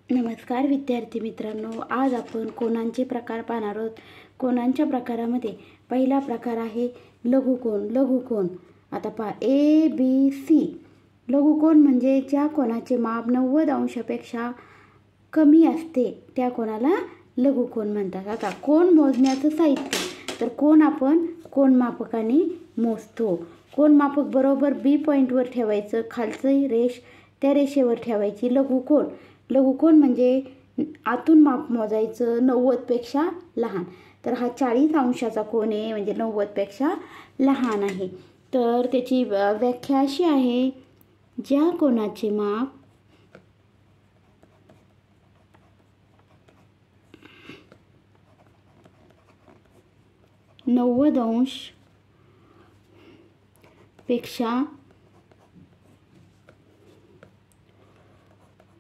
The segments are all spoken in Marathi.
नमस्कार विद्यार्थी मित्रांनो, आज आपण कोनांचे प्रकार पाहणार आहोत. कोनांच्या प्रकारामध्ये पहिला प्रकार आहे लघुकोन. लघुकोन आता पहा ABC. लघुकोन म्हणजे ज्या कोनाचे माप 90 अंशापेक्षा कमी असते त्या कोनाला लघुकोन म्हणतात. आता कोन मोजण्याचं साहित्य, तर कोन आपण कोनमापकाने मोजतो. कोनमापक बरोबर B पॉईंटवर ठेवायचं, खालची रेष त्या रेषेवर ठेवायची. लघुकोन म्हणजे आतून माप मोजायचं 90 पेक्षा लहान. तर हा 40 अंशाचा कोन आहे, म्हणजे 90 पेक्षा लहान आहे. तर त्याची व्याख्या अशी आहे, ज्या कोनाचे माप 90 अंश पेक्षा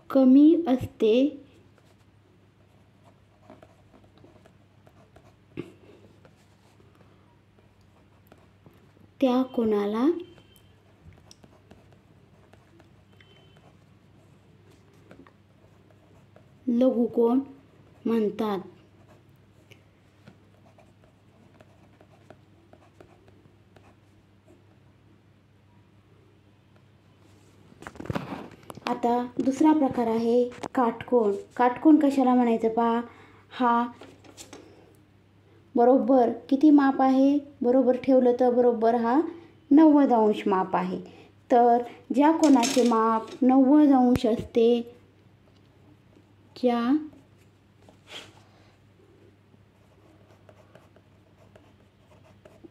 कमी असते त्या कोनाला लघुकोन म्हणतात. आता दुसरा प्रकार आहे काटकोन. काटकोन कशाला म्हणायचं पहा. हा बरोबर किती माप आहे, बरोबर ठेवलं तर बरोबर हा 90 अंश माप आहे. तर ज्या कोनाचे माप 90 अंश असते, ज्या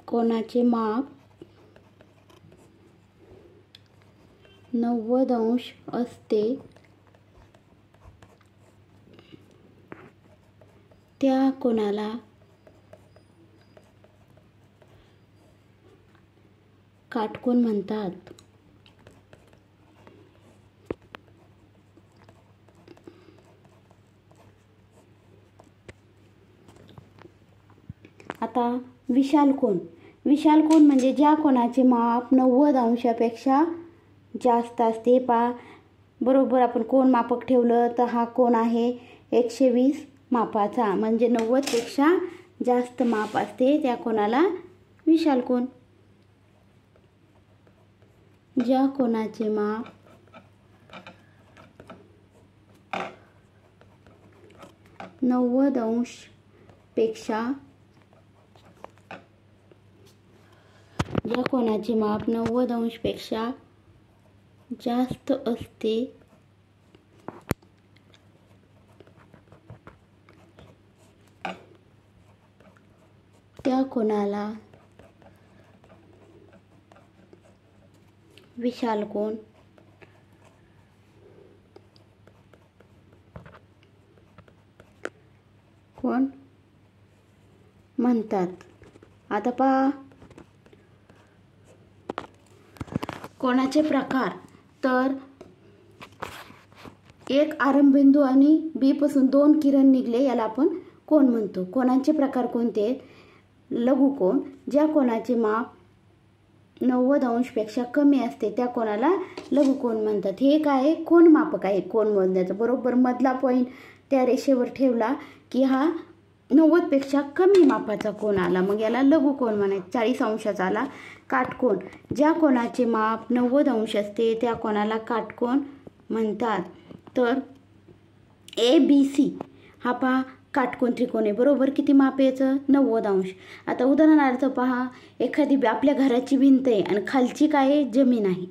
कोनाचे माप 90 अंश असते त्या कोनाला काटकोन म्हणतात. आता विशाल कोन. विशाल कोन म्हणजे ज्या कोनाचे माप 90 अंशापेक्षा जास्त असते. पहा बरोबर आपण कोन मापक ठेवलं तर हा कोन आहे 120 मापाचा, म्हणजे 90 पेक्षा जास्त माप असते त्या कोनाला विशाल कोन. ज्या कोनाचे माप 90 अंश पेक्षा जास्त असते त्या कोनाला विशाल कोन म्हणतात. आता पहा कोनाचे प्रकार. तर एक आरंभबिंदू आणि B पासून 2 किरण निघले, याला आपण कोन म्हणतो. कोनांचे प्रकार कोणते? लघुकोन. ज्या कोनाचे माप 90 अंशपेक्षा कमी असते त्या कोनाला लघुकोन म्हणतात. हे काय कोन मापक आहे. कोन मोजण्याचं बरोबर मधला पॉईंट त्या रेषेवर ठेवला की हा 90 पेक्षा कमी मापाचा कोन आला, मग याला लघुकोन म्हणायचं. 40 अंशाचा आला काटकोन. ज्या कोनाचे माप 90 अंश असते त्या कोनाला काटकोन म्हणतात. तर ABC हा पहा काटकोन त्रिकोण आहे. बरोबर किती माप याचं 90 अंश. आता उदाहरणार्थ पहा, एखादी आपल्या घराची भिंत आहे आणि खालची काय आहे, जमीन आहे.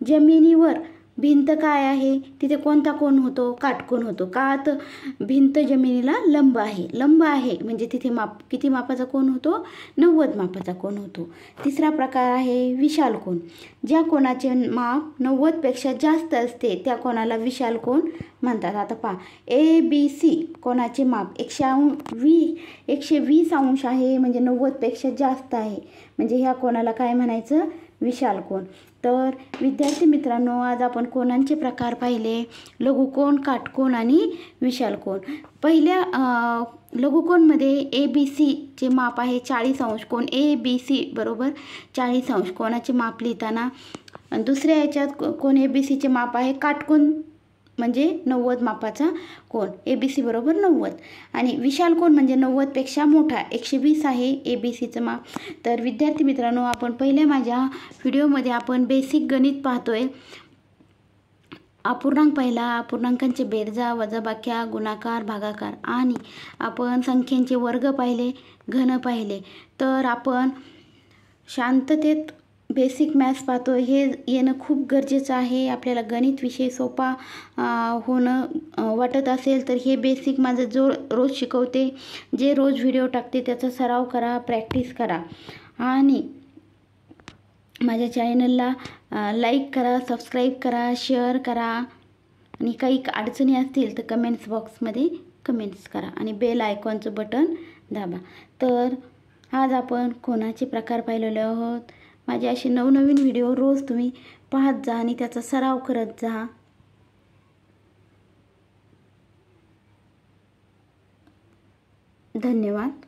जमिनीवर भिंत काय आहे, तिथे कोणता कोन होतो, काटकोन होतो. का तर भिंत जमिनीला लंब आहे म्हणजे तिथे माप किती मापाचा कोन होतो, 90 मापाचा कोन होतो. तिसरा प्रकार आहे विशाल कोन. ज्या कोनाचे माप 90 पेक्षा जास्त असते त्या कोनाला विशाल कोन म्हणतात. आता पहा ABC कोनाचे माप 120 अंश आहे, म्हणजे 90 पेक्षा जास्त आहे, म्हणजे ह्या कोनाला काय म्हणायचं, विशाल कोन. तर विद्यार्थी मित्रांनो, आज आपण कोनांचे प्रकार पाहिले, लघुकोन, काटकोन आणि विशाल कोन. पहिल्या लघुकोनमध्ये ABC चे माप आहे 40 अंश. कोन ABC बरोबर 40 अंश कोनाचे माप लिहिताना. दुसऱ्या याच्यात कोन ABC चे माप आहे काटकोन म्हणजे 90 मापाचा कोन, ABC बरोबर 90. आणि विशाल कोन म्हणजे 90पेक्षा मोठा, 120 आहे ABCचं माप. तर विद्यार्थी मित्रांनो, आपण पहिल्या माझ्या व्हिडिओमध्ये आपण बेसिक गणित पाहतोय. अपूर्णांक पाहिला, अपूर्णांकांचे बेरजा, वजाबाक्या, गुणाकार, भागाकार आणि आपण संख्यांचे वर्ग पाहिले, घन पाहिले. तर आपण शांततेत बेसिक मॅथ्स पाहतो. हे येणं खूप गरजेचं आहे. आपल्याला गणित विषय सोपा होणं वाटत असेल तर हे बेसिक माझं जो रोज शिकवते, जे रोज व्हिडिओ टाकते त्याचा सराव करा, प्रॅक्टिस करा. आणि माझ्या चॅनलला लाईक करा, सबस्क्राईब करा, शेअर करा. आणि काही अडचणी असतील तर कमेंट्स बॉक्समध्ये कमेंट्स करा आणि बेल आयकॉनचं बटन दाबा. तर आज आपण कोनाचे प्रकार पाहिलेले आहोत. माझे असे नवनवीन व्हिडिओ रोज तुम्ही पाहत जा आणि त्याचा सराव करत जा. धन्यवाद.